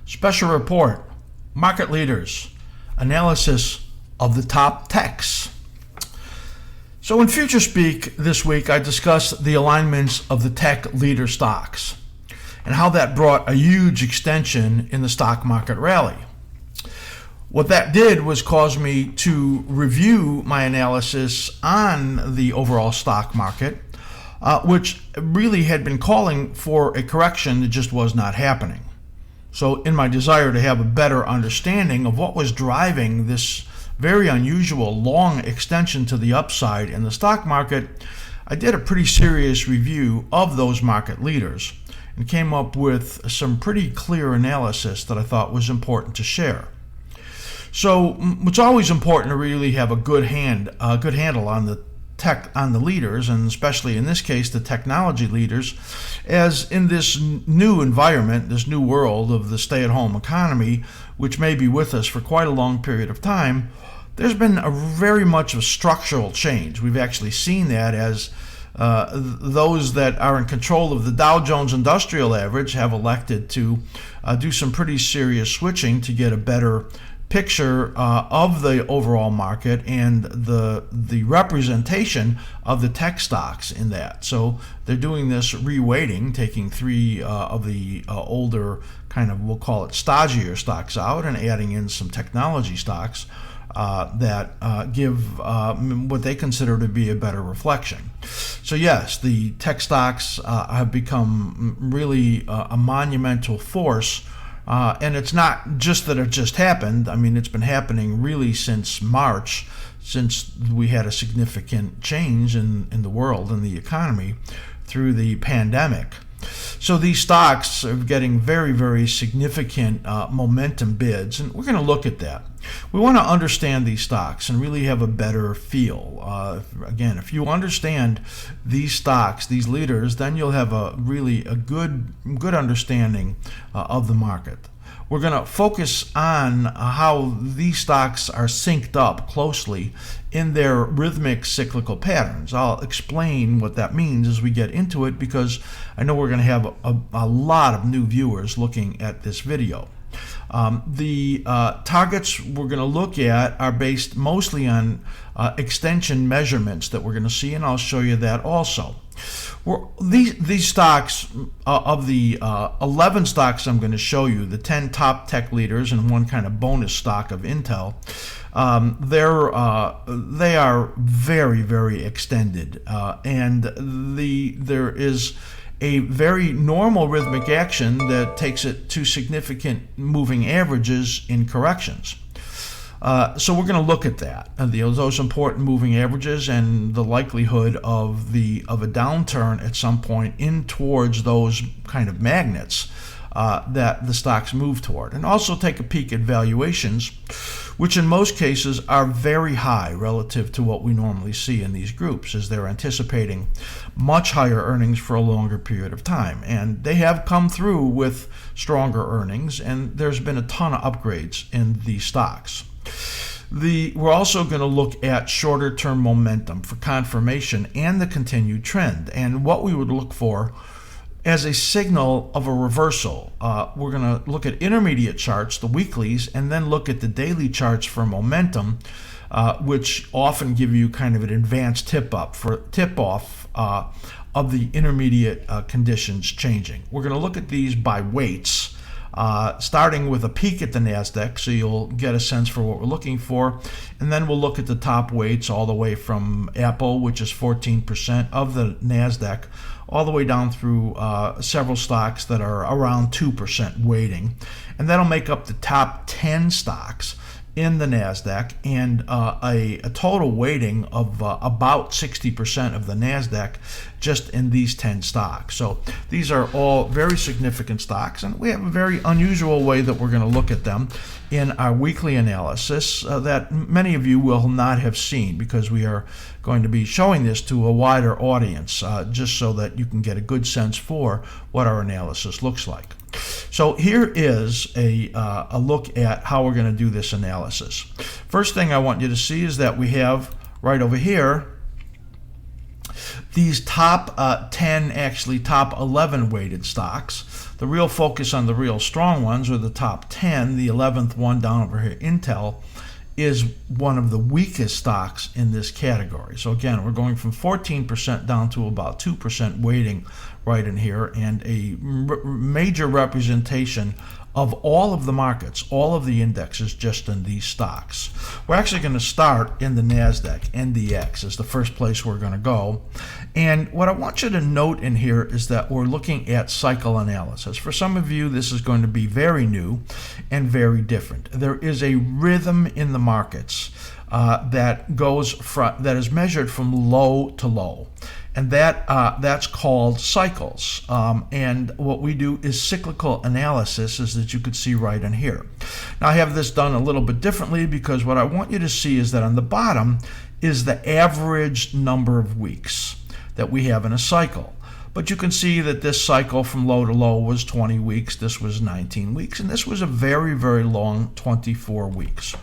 Special report, market leaders, analysis of the top techs. So in Future Speak this week, I discussed the alignments of the tech leader stocks and how that brought a huge extension in the stock market rally. What that did was cause me to review my analysis on the overall stock market, which really had been calling for a correction that just was not happening. So in my desire to have a better understanding of what was driving this very unusual long extension to the upside in the stock market, I did a pretty serious review of those market leaders and came up with some pretty clear analysis that I thought was important to share. So it's always important to really have a good handle on the leaders, and especially in this case the technology leaders, as in this new environment, this new world of the stay-at-home economy, which may be with us for quite a long period of time, there's been a very much of structural change. We've actually seen that as those that are in control of the Dow Jones Industrial Average have elected to do some pretty serious switching to get a better picture of the overall market and the representation of the tech stocks in that. So they're doing this reweighting, taking three of the older kind of, we'll call it stodgier stocks out and adding in some technology stocks that give what they consider to be a better reflection. So yes, the tech stocks have become really a monumental force. And it's not just that it just happened. I mean, it's been happening really since March, since we had a significant change in the world and the economy through the pandemic. So these stocks are getting very, very significant momentum bids, and we're going to look at that. We want to understand these stocks and really have a better feel. Again, if you understand these stocks, these leaders, then you'll have a good understanding of the market. We're going to focus on how these stocks are synced up closely in their rhythmic cyclical patterns. I'll explain what that means as we get into it, because I know we're going to have a lot of new viewers looking at this video. The targets we're going to look at are based mostly on extension measurements that we're going to see, and I'll show you that also. These stocks, of the 11 stocks I'm going to show you, the 10 top tech leaders and one kind of bonus stock of Intel, they are very, very extended, and there is a very normal rhythmic action that takes it to significant moving averages in corrections. So we're going to look at that, those important moving averages and the likelihood of a downturn at some point in towards those kind of magnets that the stocks move toward, and also take a peek at valuations, which in most cases are very high relative to what we normally see in these groups, as they're anticipating much higher earnings for a longer period of time. And they have come through with stronger earnings, and there's been a ton of upgrades in these stocks. We're also going to look at shorter term momentum for confirmation and the continued trend, and what we would look for as a signal of a reversal. We're going to look at intermediate charts, the weeklies, and then look at the daily charts for momentum, which often give you kind of an advanced tip-off of the intermediate conditions changing. We're going to look at these by weights, starting with a peek at the Nasdaq, so you'll get a sense for what we're looking for, and then we'll look at the top weights all the way from Apple, which is 14% of the Nasdaq, all the way down through several stocks that are around 2% weighting, and that'll make up the top 10 stocks in the Nasdaq, and a total weighting of about 60% of the Nasdaq just in these 10 stocks. So these are all very significant stocks, and we have a very unusual way that we're going to look at them in our weekly analysis that many of you will not have seen, because we are going to be showing this to a wider audience, just so that you can get a good sense for what our analysis looks like. So here is a look at how we're going to do this analysis. First thing I want you to see is that we have right over here these top 10, actually top 11 weighted stocks. The real focus on the real strong ones are the top 10. The 11th one down over here, Intel, is one of the weakest stocks in this category. So again, we're going from 14% down to about 2% weighting right in here, and a major representation of all of the markets, all of the indexes, just in these stocks. We're actually going to start in the Nasdaq. NDX is the first place we're going to go. And what I want you to note in here is that we're looking at cycle analysis. For some of you, this is going to be very new and very different. There is a rhythm in the markets that is measured from low to low. And that's called cycles. And what we do is cyclical analysis, as that you could see right in here. Now, I have this done a little bit differently because what I want you to see is that on the bottom is the average number of weeks that we have in a cycle. But you can see that this cycle from low to low was 20 weeks, this was 19 weeks, and this was a very, very long 24 weeks.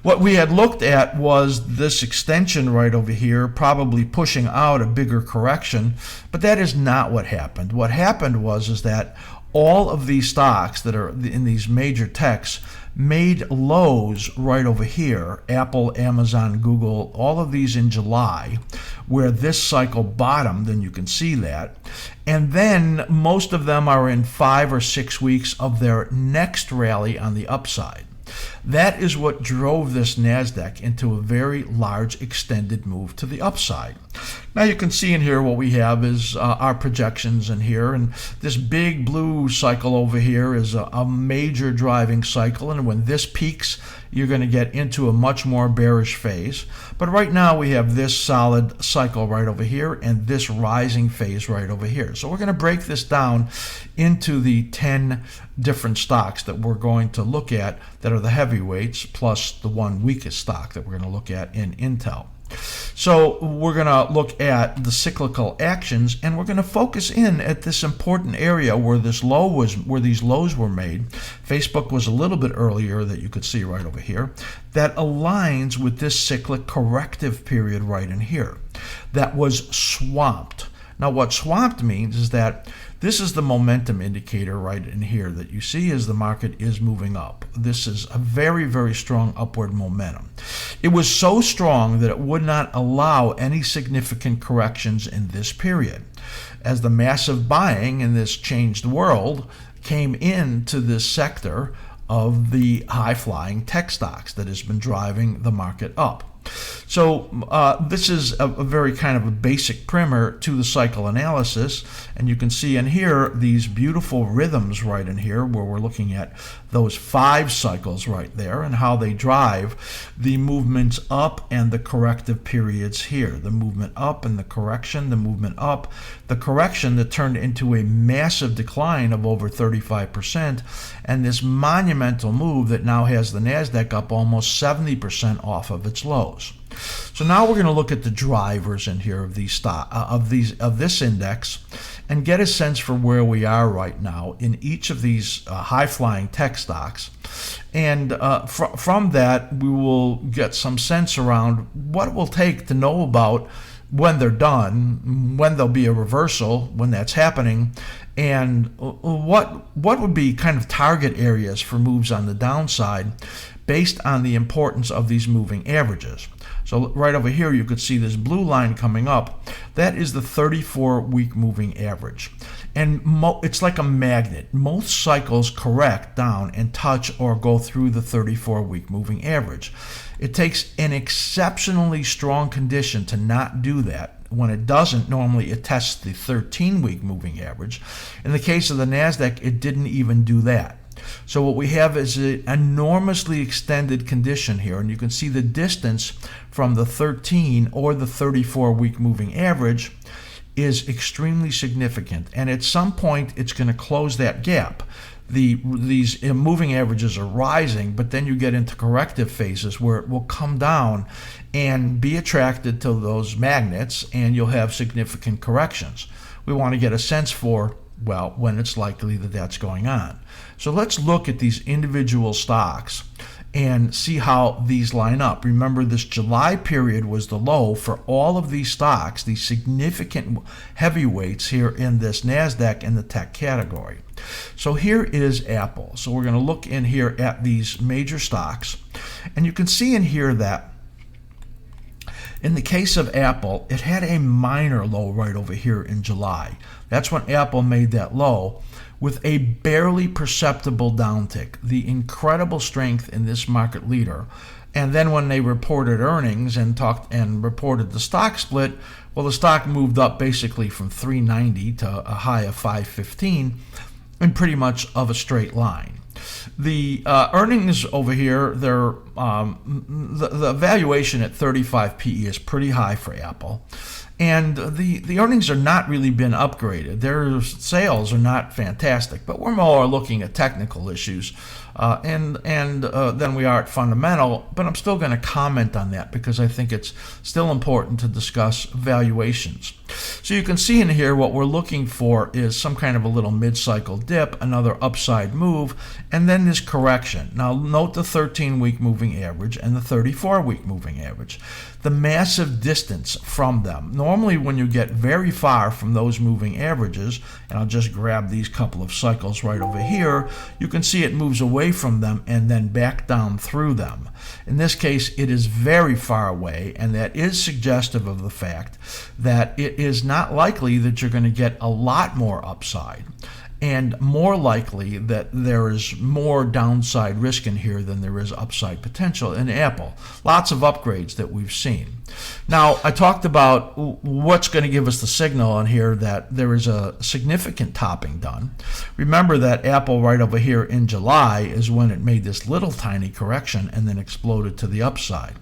What we had looked at was this extension right over here, probably pushing out a bigger correction, but that is not what happened. What happened was that all of these stocks that are in these major techs made lows right over here, Apple, Amazon, Google, all of these in July, where this cycle bottomed, and you can see that. And then most of them are in 5 or 6 weeks of their next rally on the upside. That is what drove this Nasdaq into a very large extended move to the upside. Now you can see in here what we have is our projections in here, and this big blue cycle over here is a major driving cycle, and when this peaks, you're going to get into a much more bearish phase. But right now we have this solid cycle right over here and this rising phase right over here. So we're going to break this down into the 10 different stocks that we're going to look at that are the heavyweights, plus the one weakest stock that we're going to look at in Intel. So we're going to look at the cyclical actions, and we're going to focus in at this important area where these lows were made. Facebook was a little bit earlier, that you could see right over here, that aligns with this cyclic corrective period right in here that was swamped. Now what swamped means is that this is the momentum indicator right in here that you see as the market is moving up. This is a very, very strong upward momentum. It was so strong that it would not allow any significant corrections in this period, as the massive buying in this changed world came into this sector of the high-flying tech stocks that has been driving the market up. So this is a very kind of a basic primer to the cycle analysis, and you can see in here these beautiful rhythms right in here where we're looking at those 5 cycles right there and how they drive the movements up and the corrective periods here. The movement up and the correction, the movement up, the correction that turned into a massive decline of over 35%, and this monumental move that now has the Nasdaq up almost 70% off of its lows. So now we're going to look at the drivers in here of this index and get a sense for where we are right now in each of these high-flying tech stocks. And from that, we will get some sense around what it will take to know about when they're done, when there'll be a reversal, when that's happening, and what would be kind of target areas for moves on the downside based on the importance of these moving averages. So right over here, you could see this blue line coming up. That is the 34-week moving average. And it's like a magnet. Most cycles correct down and touch or go through the 34-week moving average. It takes an exceptionally strong condition to not do that. When it doesn't, normally it tests the 13-week moving average. In the case of the Nasdaq, it didn't even do that. So what we have is an enormously extended condition here, and you can see the distance from the 13 or the 34-week moving average is extremely significant, and at some point it's going to close that gap. These moving averages are rising, but then you get into corrective phases where it will come down and be attracted to those magnets, and you'll have significant corrections. We want to get a sense for, well, when it's likely that that's going on. So let's look at these individual stocks and see how these line up. Remember, this July period was the low for all of these stocks, these significant heavyweights here in this Nasdaq in the tech category. So here is Apple. So we're going to look in here at these major stocks, and you can see in here that in the case of Apple, it had a minor low right over here in July. That's when Apple made that low, with a barely perceptible downtick. The incredible strength in this market leader. And then when they reported earnings and reported the stock split, well, the stock moved up basically from 390 to a high of 515 in pretty much of a straight line. The earnings over here, the valuation at 35 PE is pretty high for Apple. And the earnings are not really been upgraded. Their sales are not fantastic, but we're more looking at technical issues than we are at fundamental. But I'm still going to comment on that because I think it's still important to discuss valuations. So you can see in here what we're looking for is some kind of a little mid-cycle dip, another upside move, and then this correction. Now note the 13-week moving average and the 34-week moving average. The massive distance from them. Normally when you get very far from those moving averages, and I'll just grab these couple of cycles right over here, you can see it moves away from them and then back down through them. In this case, it is very far away, and that is suggestive of the fact that it is not likely that you're going to get a lot more upside, and more likely that there is more downside risk in here than there is upside potential in Apple. Lots of upgrades that we've seen. Now, I talked about what's going to give us the signal on here that there is a significant topping done. Remember that Apple right over here in July is when it made this little tiny correction and then exploded to the upside.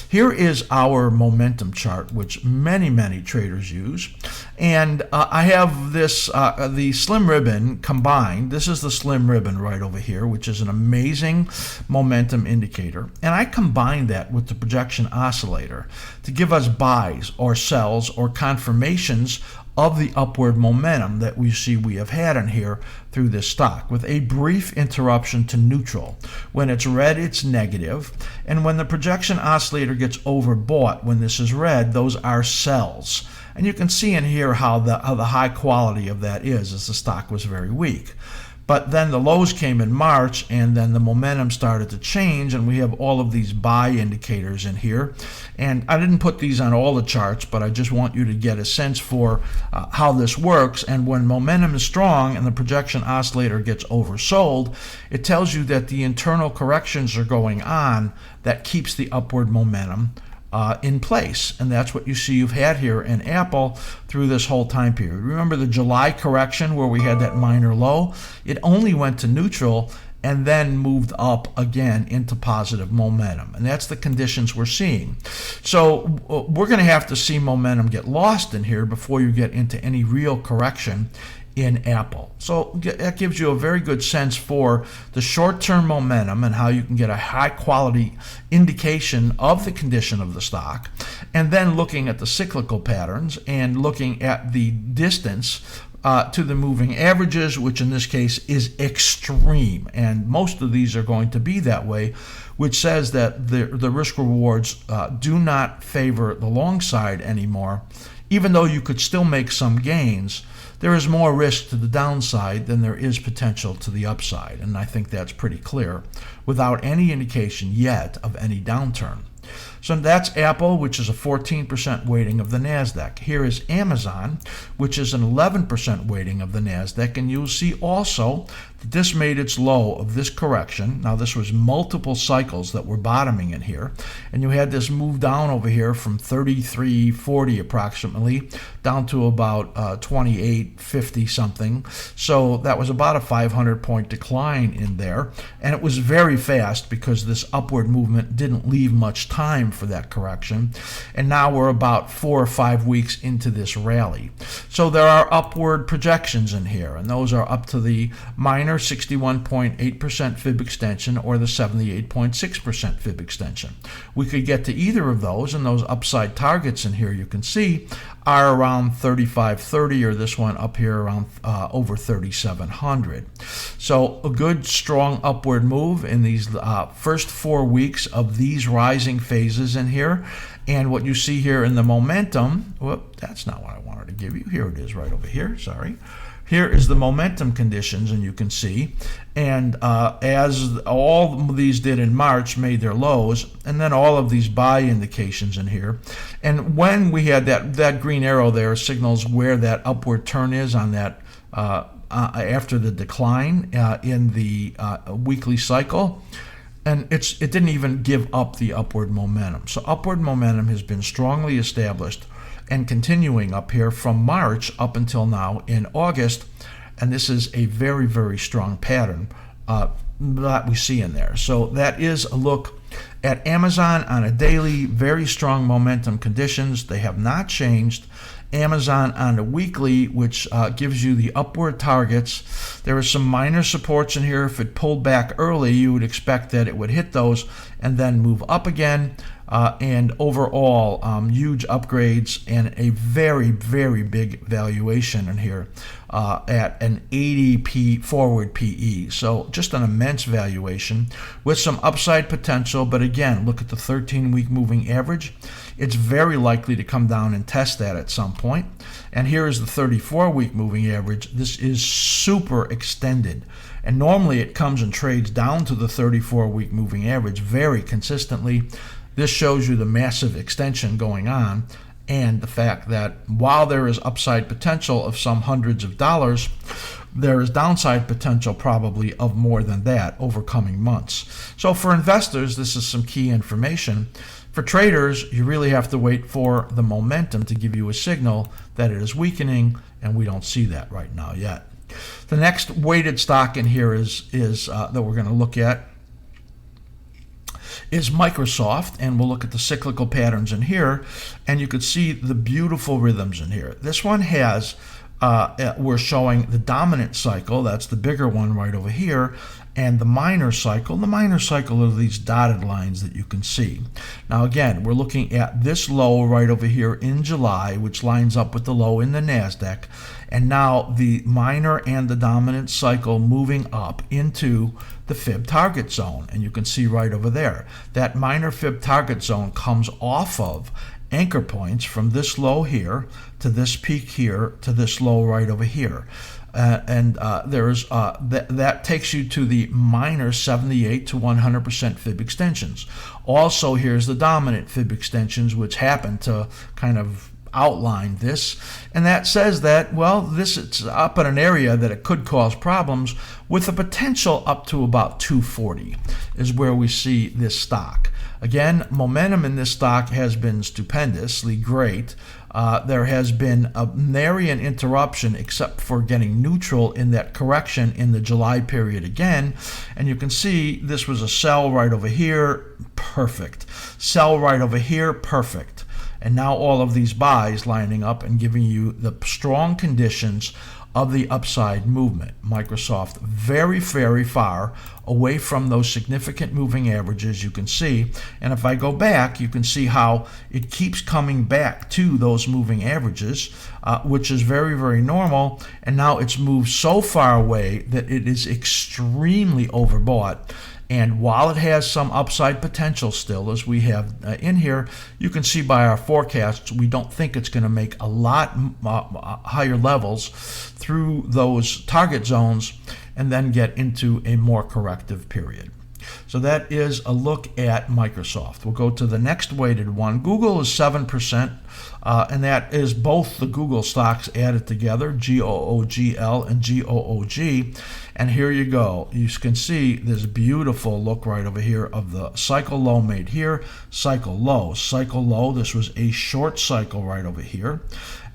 Here is our momentum chart, which many traders use, and I have this the slim ribbon combined. This is the slim ribbon right over here, which is an amazing momentum indicator, and I combined that with the projection oscillator to give us buys or sells or confirmations of the upward momentum that we have had in here through this stock, with a brief interruption to neutral. When it's red, it's negative, and when the projection oscillator gets overbought, when this is red, those are sells. And you can see in here how the high quality of that is, as the stock was very weak. But then the lows came in March, and then the momentum started to change, and we have all of these buy indicators in here. And I didn't put these on all the charts, but I just want you to get a sense for how this works. And when momentum is strong and the projection oscillator gets oversold, it tells you that the internal corrections are going on that keeps the upward momentum in place. And that's what you see you've had here in Apple through this whole time period. Remember the July correction where we had that minor low? It only went to neutral and then moved up again into positive momentum. And that's the conditions we're seeing. So we're going to have to see momentum get lost in here before you get into any real correction in Apple. So that gives you a very good sense for the short-term momentum and how you can get a high-quality indication of the condition of the stock, and then looking at the cyclical patterns and looking at the distance to the moving averages, which in this case is extreme, and most of these are going to be that way, which says that the risk rewards do not favor the long side anymore. Even though you could still make some gains, there is more risk to the downside than there is potential to the upside, and I think that's pretty clear without any indication yet of any downturn. So that's Apple, which is a 14% weighting of the Nasdaq. Here is Amazon, which is an 11% weighting of the Nasdaq, and you'll see also that this made its low of this correction. Now this was multiple cycles that were bottoming in here, and you had this move down over here from 33.40 approximately down to about 28.50 something. So that was about a 500-point decline in there, and it was very fast because this upward movement didn't leave much time time for that correction. And now we're about 4 or 5 weeks into this rally. So there are upward projections in here, and those are up to the minor 61.8% fib extension or the 78.6% fib extension. We could get to either of those, and those upside targets in here you can see are around 3530, or this one up here around over 3700. So a good strong upward move in these first 4 weeks of these rising phases in here. And what you see here in the momentum, whoop, that's not what I wanted to give you. Here it is right over here, sorry. Here is the momentum conditions, and you can see, and as all of these did in March, made their lows, and then all of these buy indications in here. And when we had that green arrow there signals where that upward turn is on that after the decline in the weekly cycle. And it didn't even give up the upward momentum. So upward momentum has been strongly established and continuing up here from March up until now in August. And this is a very, very strong pattern that we see in there. So that is a look at Amazon on a daily, very strong momentum conditions. They have not changed. Amazon on the weekly, which gives you the upward targets. There are some minor supports in here. If it pulled back early, you would expect that it would hit those and then move up again. And overall, huge upgrades and a very, very big valuation in here at an 80 forward PE. So just an immense valuation with some upside potential. But again, look at the 13-week moving average. It's very likely to come down and test that at some point. And here is the 34-week moving average. This is super extended. And normally it comes and trades down to the 34-week moving average very consistently. This shows you the massive extension going on and the fact that while there is upside potential of some hundreds of dollars, there is downside potential probably of more than that over coming months. So for investors, this is some key information. For traders, you really have to wait for the momentum to give you a signal that it is weakening, and we don't see that right now yet. The next weighted stock in here is that we're going to look at is Microsoft, and we'll look at the cyclical patterns in here, and you could see the beautiful rhythms in here. This one has, we're showing the dominant cycle, that's the bigger one right over here, and the minor cycle. The minor cycle are these dotted lines that you can see. Now again, we're looking at this low right over here in July, which lines up with the low in the Nasdaq, and now the minor and the dominant cycle moving up into the fib target zone. And you can see right over there, that minor fib target zone comes off of anchor points from this low here to this peak here to this low right over here. That takes you to the minor 78 to 100% fib extensions. Also, here's the dominant fib extensions, which happen to kind of outline this, and that says that, well, this it's up in an area that it could cause problems with a potential up to about 240 is where we see this stock. Again, momentum in this stock has been stupendously great. There has been a nary an interruption except for getting neutral in that correction in the July period again. And you can see this was a sell right over here, perfect. Sell right over here, perfect. And now all of these buys lining up and giving you the strong conditions of the upside movement. Microsoft very, very far away from those significant moving averages, you can see. And if I go back, you can see how it keeps coming back to those moving averages, which is very, very normal. And now it's moved so far away that it is extremely overbought. And while it has some upside potential still, as we have in here, you can see by our forecasts, we don't think it's going to make a lot higher levels through those target zones and then get into a more corrective period. So that is a look at Microsoft. We'll go to the next weighted one. Google is 7%, and that is both the Google stocks added together, GOOGL and GOOG. And here you go. You can see this beautiful look right over here of the cycle low made here, cycle low. Cycle low, this was a short cycle right over here.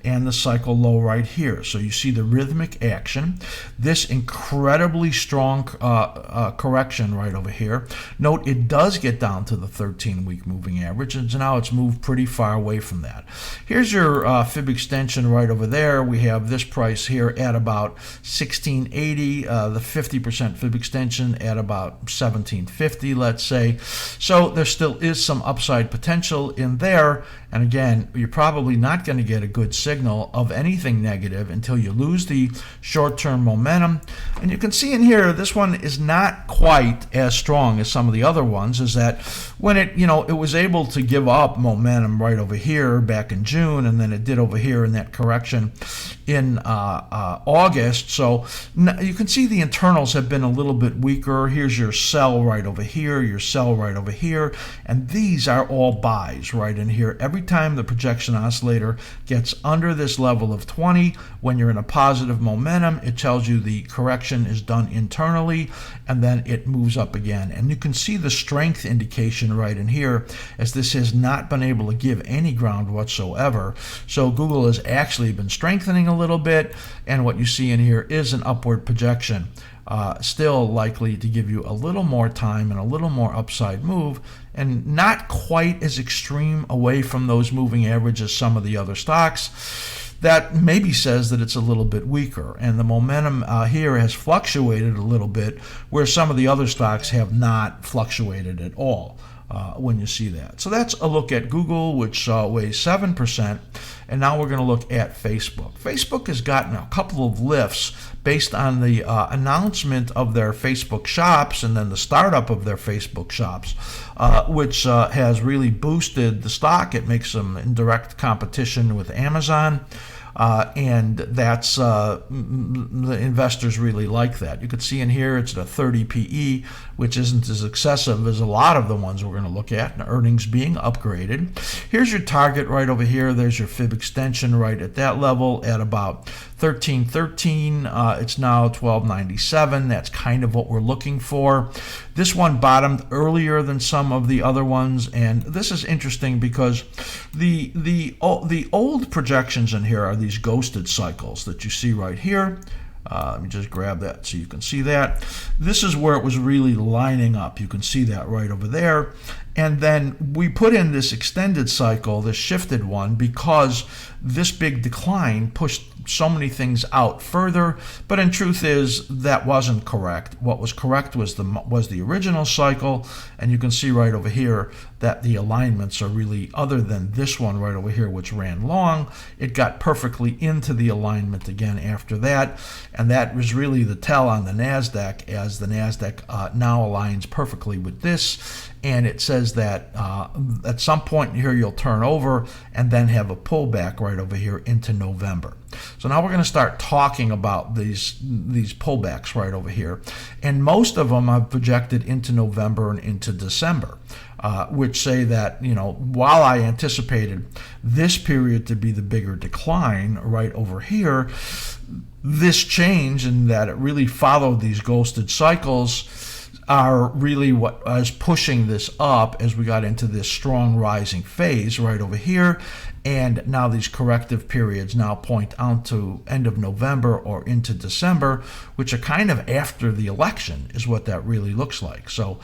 and the cycle low right here. So you see the rhythmic action, this incredibly strong correction right over here. Note it does get down to the 13-week moving average, and now it's moved pretty far away from that. Here's your fib extension right over there. We have this price here at about 1680, the 50% fib extension at about 1750, let's say. So there still is some upside potential in there. And again, you're probably not going to get a good signal of anything negative until you lose the short-term momentum. And you can see in here, this one is not quite as strong as some of the other ones, is that when it was able to give up momentum right over here back in June, and then it did over here in that correction in August. So you can see the internals have been a little bit weaker. Here's your sell right over here, your sell right over here, and these are all buys right in here. Every time the projection oscillator gets under this level of 20, when you're in a positive momentum, it tells you the correction is done internally, and then it moves up again. And you can see the strength indication right in here, as this has not been able to give any ground whatsoever. So Google has actually been strengthening a little bit, and what you see in here is an upward projection. Still likely to give you a little more time and a little more upside move, and not quite as extreme away from those moving averages as some of the other stocks. That maybe says that it's a little bit weaker, and the momentum here has fluctuated a little bit, where some of the other stocks have not fluctuated at all. When you see that. So that's a look at Google, which weighs 7%. And now we're going to look at Facebook. Facebook has gotten a couple of lifts based on the announcement of their Facebook shops and then the startup of their Facebook shops, which has really boosted the stock. It makes them in direct competition with Amazon. And that's the investors really like that. You could see in here it's at a 30 PE, which isn't as excessive as a lot of the ones we're going to look at, and earnings being upgraded. Here's your target right over here. There's your fib extension right at that level at about 1313. It's now 1297. That's kind of what we're looking for. This one bottomed earlier than some of the other ones, and this is interesting because the old projections in here are these ghosted cycles that you see right here. Let me just grab that so you can see that. This is where it was really lining up. You can see that right over there. And then we put in this extended cycle, this shifted one, because this big decline pushed so many things out further. But in truth is that wasn't correct. What was correct was the original cycle, and you can see right over here that the alignments are really, other than this one right over here, which ran long, it got perfectly into the alignment again after that. And that was really the tell on the Nasdaq, as the Nasdaq now aligns perfectly with this. And it says that at some point here you'll turn over and then have a pullback right over here into November. So now we're going to start talking about these pullbacks right over here. And most of them I've projected into November and into December, which say that, while I anticipated this period to be the bigger decline right over here, this change in that it really followed these ghosted cycles are really what is pushing this up as we got into this strong rising phase right over here. And now these corrective periods now point out to end of November or into December, which are kind of after the election is what that really looks like. So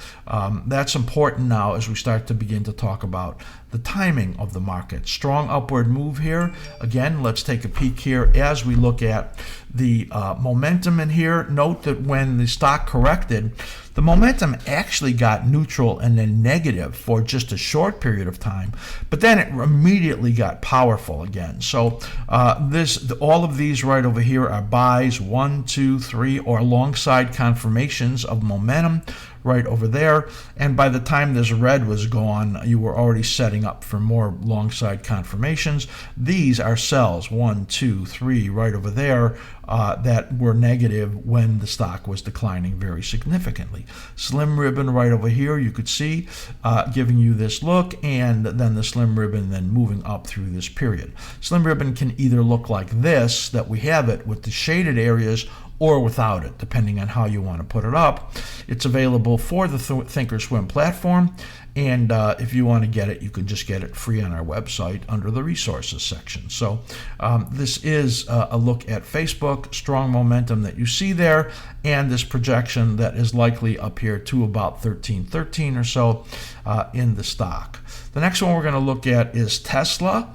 that's important now as we start to begin to talk about the timing of the market. Strong upward move here. Again, let's take a peek here as we look at the momentum in here. Note that when the stock corrected, the momentum actually got neutral and then negative for just a short period of time, but then it immediately got powerful again. So all of these right over here are buys, 1, 2, 3, or alongside confirmations of momentum right over there. And by the time this red was gone, you were already setting up for more long side confirmations. These are sells, 1, 2, 3 right over there, that were negative when the stock was declining very significantly. Slim ribbon right over here, you could see, giving you this look, and then the slim ribbon then moving up through this period. Slim ribbon can either look like this, that we have it with the shaded areas, or without it, depending on how you want to put it up. It's available for the Thinkorswim platform, and if you want to get it, you can just get it free on our website under the resources section. So this is a look at Facebook, strong momentum that you see there, and this projection that is likely up here to about 1313 or so in the stock. The next one we're going to look at is Tesla,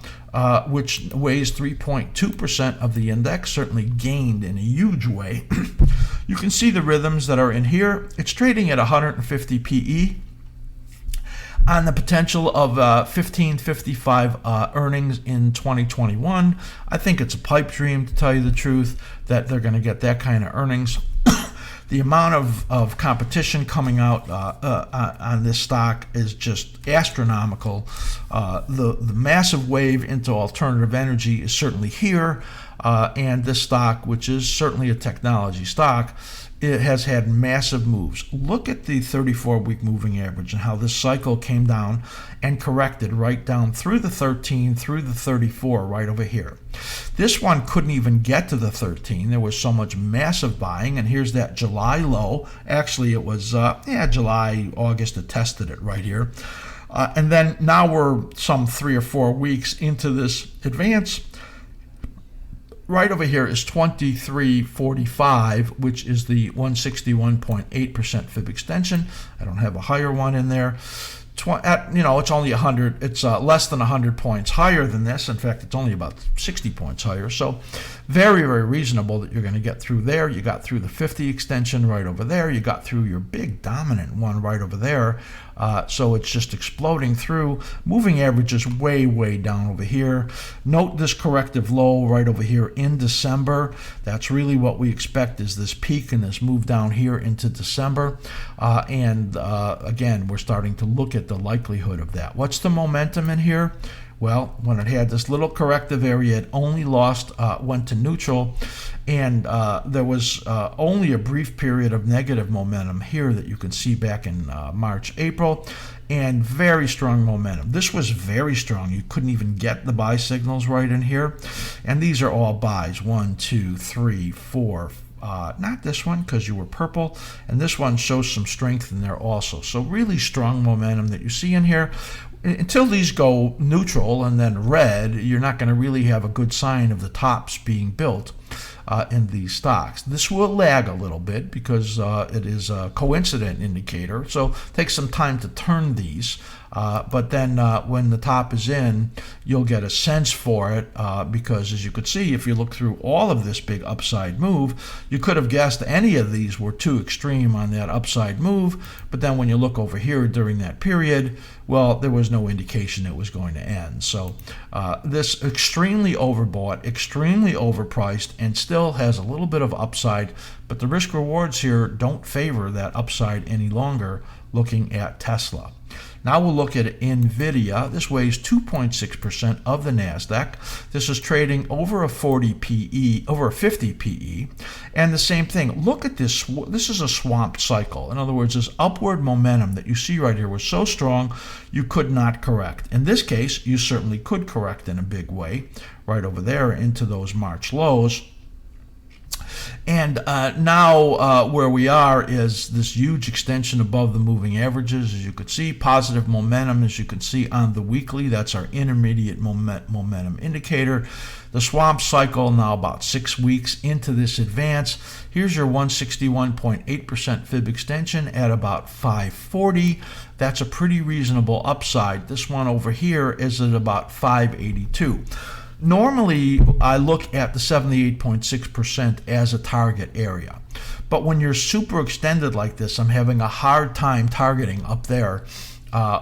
which weighs 3.2% of the index, certainly gained in a huge way. You can see the rhythms that are in here. It's trading at 150 PE on the potential of 1555 earnings in 2021. I think it's a pipe dream, to tell you the truth, that they're going to get that kind of earnings. The amount of competition coming out on this stock is just astronomical. The massive wave into alternative energy is certainly here, and this stock, which is certainly a technology stock, it has had massive moves. Look at the 34-week moving average and how this cycle came down and corrected right down through the 13, through the 34, right over here. This one couldn't even get to the 13. There was so much massive buying, and here's that July low. Actually, it was July, August, it tested it right here. And then now we're some 3 or 4 weeks into this advance. Right over here is 2345, which is the 161.8% fib extension. I don't have a higher one in there. It's only 100. It's less than 100 points higher than this. In fact, it's only about 60 points higher. So very, very reasonable that you're going to get through there. You got through the 50 extension right over there. You got through your big dominant one right over there. So it's just exploding through. Moving average is way, way down over here. Note this corrective low right over here in December. That's really what we expect, is this peak and this move down here into December. Again, we're starting to look at the likelihood of that. What's the momentum in here? Well, when it had this little corrective area, it only went to neutral, and there was only a brief period of negative momentum here that you can see back in March, April, and very strong momentum. This was very strong. You couldn't even get the buy signals right in here, and these are all buys. 1, 2, 3, 4, not this one because you were purple, and this one shows some strength in there also. So really strong momentum that you see in here. Until these go neutral and then red, you're not going to really have a good sign of the tops being built in these stocks. This will lag a little bit because it is a coincident indicator, so it takes some time to turn these. But then when the top is in, you'll get a sense for it because, as you could see, if you look through all of this big upside move, you could have guessed any of these were too extreme on that upside move. But then when you look over here during that period, well, there was no indication it was going to end. So this extremely overbought, extremely overpriced, and still has a little bit of upside. But the risk rewards here don't favor that upside any longer, looking at Tesla. Now we'll look at NVDA. This weighs 2.6% of the Nasdaq. This is trading over a 40 PE, over a 50 PE. And the same thing, look at this. This is a swamped cycle. In other words, this upward momentum that you see right here was so strong you could not correct. In this case, you certainly could correct in a big way, right over there into those March lows. And now where we are is this huge extension above the moving averages, as you could see. Positive momentum, as you can see on the weekly. That's our intermediate momentum indicator. The swamp cycle now about 6 weeks into this advance. Here's your 161.8% fib extension at about 540. That's a pretty reasonable upside. This one over here is at about 582. Normally, I look at the 78.6% as a target area. But when you're super extended like this, I'm having a hard time targeting up there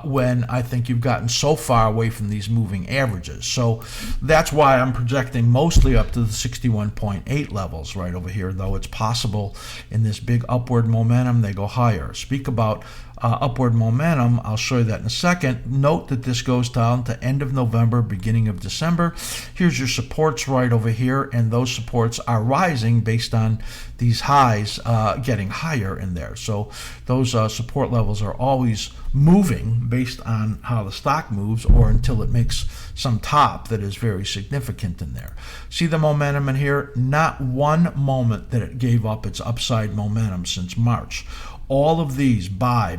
when I think you've gotten so far away from these moving averages. So that's why I'm projecting mostly up to the 61.8 levels right over here, though it's possible in this big upward momentum they go higher. Speak about upward momentum. I'll show you that in a second. Note that this goes down to end of November, beginning of December. Here's your supports right over here, and those supports are rising based on these highs getting higher in there. So those support levels are always moving based on how the stock moves, or until it makes some top that is very significant in there. See the momentum in here? Not one moment that it gave up its upside momentum since March. All of these buy,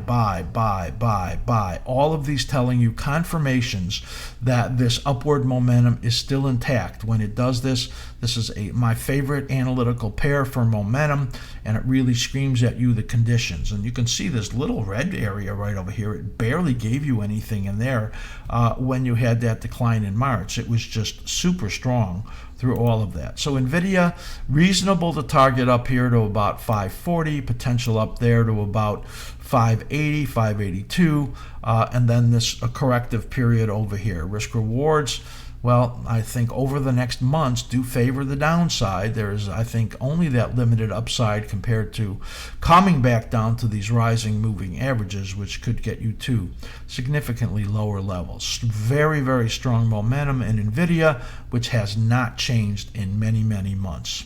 all of these telling you confirmations that this upward momentum is still intact. When it does this, this is my favorite analytical pair for momentum, and it really screams at you the conditions. And you can see this little red area right over here. It barely gave you anything in there when you had that decline in March. It was just super strong through all of that. So NVIDIA, reasonable to target up here to about 540, potential up there to about 580, 582, and then this corrective period over here. Risk rewards, well, I think over the next months do favor the downside. There is, I think, only that limited upside compared to coming back down to these rising moving averages, which could get you to significantly lower levels. Very, very strong momentum in NVIDIA, which has not changed in many, many months.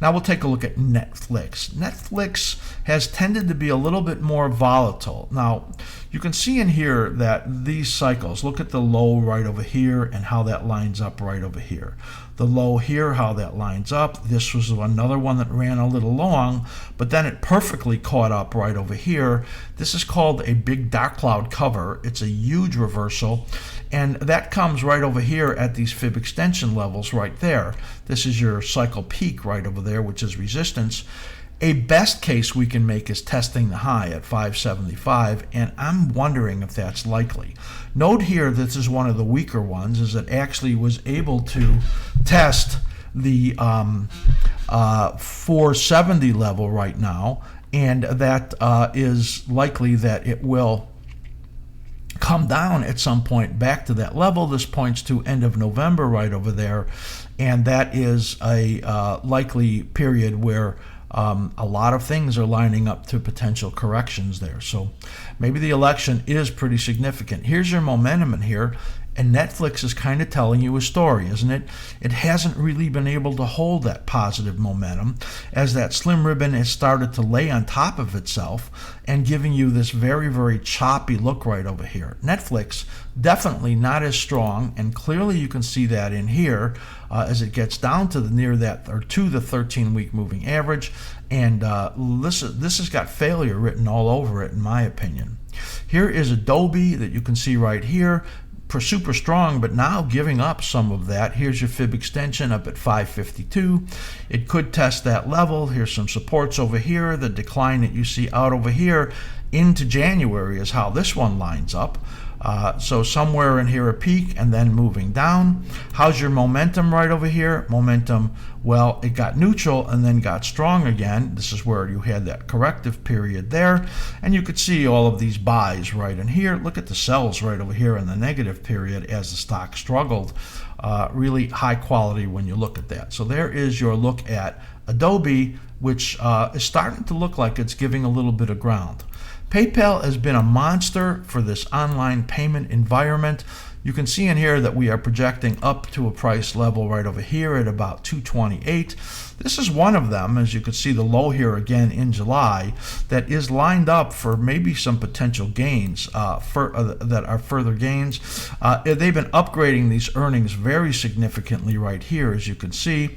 Now we'll take a look at Netflix. Netflix has tended to be a little bit more volatile. Now, you can see in here that these cycles, look at the low right over here and how that lines up right over here. The low here, how that lines up. This was another one that ran a little long, but then it perfectly caught up right over here. This is called a big dark cloud cover. It's a huge reversal, and that comes right over here at these fib extension levels right there. This is your cycle peak right over there, which is resistance. A best case we can make is testing the high at 575, and I'm wondering if that's likely. Note here, this is one of the weaker ones, is it actually was able to test the 470 level right now, and that is likely that it will come down at some point back to that level. This points to end of November right over there, and that is a likely period where a lot of things are lining up to potential corrections there. So maybe the election is pretty significant. Here's your momentum in here, and Netflix is kind of telling you a story, isn't it? It hasn't really been able to hold that positive momentum as that slim ribbon has started to lay on top of itself and giving you this very, very choppy look right over here. Netflix definitely not as strong, and clearly you can see that in here as it gets down to near that, or to the 13-week moving average, and this has got failure written all over it in my opinion. Here is Adobe that you can see right here, super strong, but now giving up some of that. Here's your fib extension up at 552. It could test that level. Here's some supports over here. The decline that you see out over here into January is how this one lines up. So somewhere in here a peak and then moving down. How's your momentum right over here? Momentum, well, it got neutral and then got strong again. This is where you had that corrective period there, and you could see all of these buys right in here. Look at the sells right over here in the negative period as the stock struggled. Really high quality when you look at that. So there is your look at Adobe, which is starting to look like it's giving a little bit of ground. PayPal has been a monster for this online payment environment. You can see in here that we are projecting up to a price level right over here at about 228. This is one of them, as you can see the low here again in July, that is lined up for maybe some potential gains that are further gains. They've been upgrading these earnings very significantly right here, as you can see.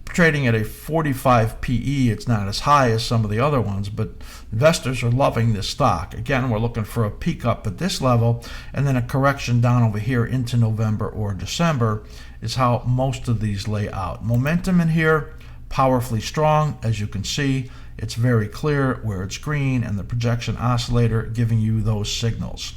Trading at a 45 PE, it's not as high as some of the other ones, but investors are loving this stock. Again, we're looking for a peak up at this level and then a correction down over here into November or December is how most of these lay out. Momentum in here, powerfully strong. As you can see, it's very clear where it's green and the projection oscillator giving you those signals.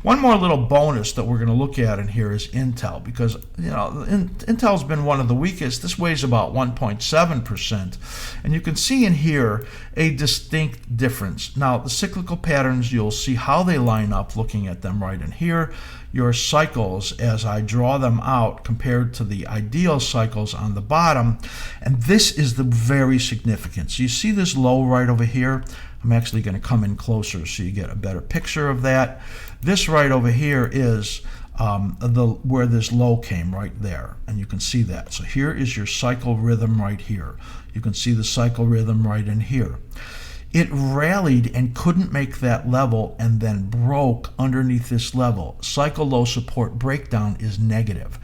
One more little bonus that we're going to look at in here is Intel, because Intel's been one of the weakest. This weighs about 1.7%, and you can see in here a distinct difference. Now the cyclical patterns, you'll see how they line up looking at them right in here. Your cycles as I draw them out compared to the ideal cycles on the bottom, and this is the very significant. So you see this low right over here? I'm actually going to come in closer so you get a better picture of that. This right over here is where this low came right there, and you can see that. So here is your cycle rhythm right here. You can see the cycle rhythm right in here. It rallied and couldn't make that level and then broke underneath this level. Cycle low support breakdown is negative.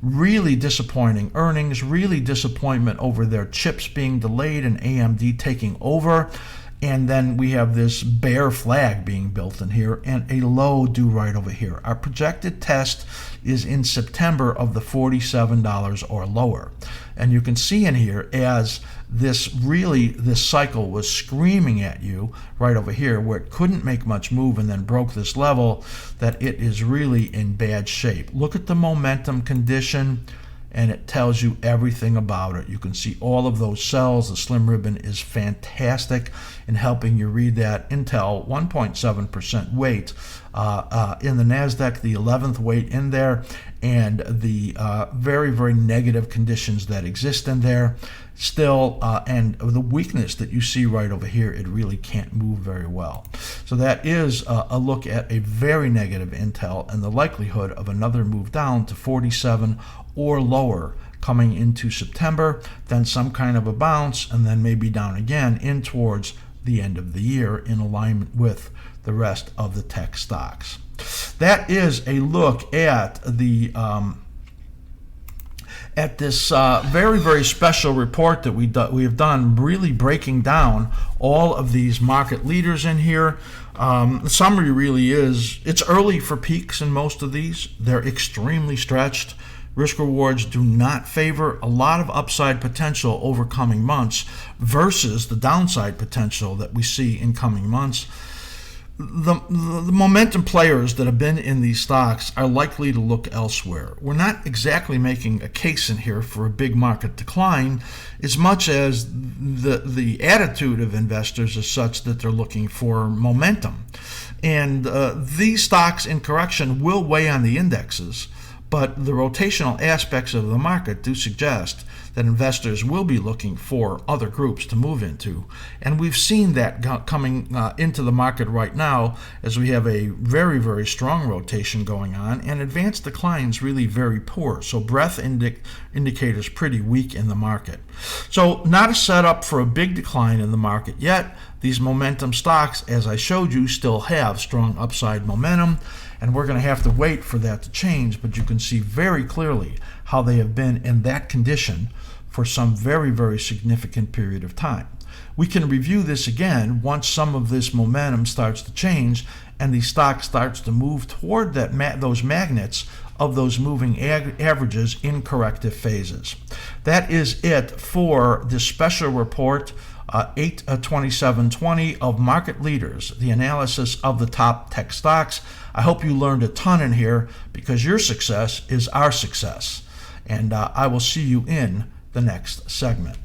Really disappointing earnings, really disappointment over their chips being delayed and AMD taking over. And then we have this bear flag being built in here and a low due right over here. Our projected test is in September of the $47 or lower. And you can see in here as this cycle was screaming at you right over here where it couldn't make much move and then broke this level, that it is really in bad shape. Look at the momentum condition, and it tells you everything about it. You can see all of those cells. The slim ribbon is fantastic in helping you read that. Intel, 1.7% weight in the Nasdaq, the 11th weight in there, and the very, very negative conditions that exist in there still, and the weakness that you see right over here, it really can't move very well. So that is a look at a very negative Intel and the likelihood of another move down to 47 or lower coming into September, then some kind of a bounce, and then maybe down again in towards the end of the year in alignment with the rest of the tech stocks. That is a look at the this very, very special report that we have done, really breaking down all of these market leaders in here. The summary really is, it's early for peaks in most of these. They're extremely stretched. Risk rewards do not favor a lot of upside potential over coming months versus the downside potential that we see in coming months. The momentum players that have been in these stocks are likely to look elsewhere. We're not exactly making a case in here for a big market decline as much as the attitude of investors is such that they're looking for momentum. And these stocks in correction will weigh on the indexes, but the rotational aspects of the market do suggest that investors will be looking for other groups to move into. And we've seen that coming into the market right now as we have a very, very strong rotation going on and advanced declines really very poor. So breadth indicators pretty weak in the market. So not a setup for a big decline in the market yet. These momentum stocks, as I showed you, still have strong upside momentum, and we're going to have to wait for that to change, but you can see very clearly how they have been in that condition for some very, very significant period of time. We can review this again once some of this momentum starts to change and the stock starts to move toward those magnets of those moving averages in corrective phases. That is it for this special report 8/27/20 of Market Leaders, the analysis of the top tech stocks. I hope you learned a ton in here because your success is our success. And I will see you in the next segment.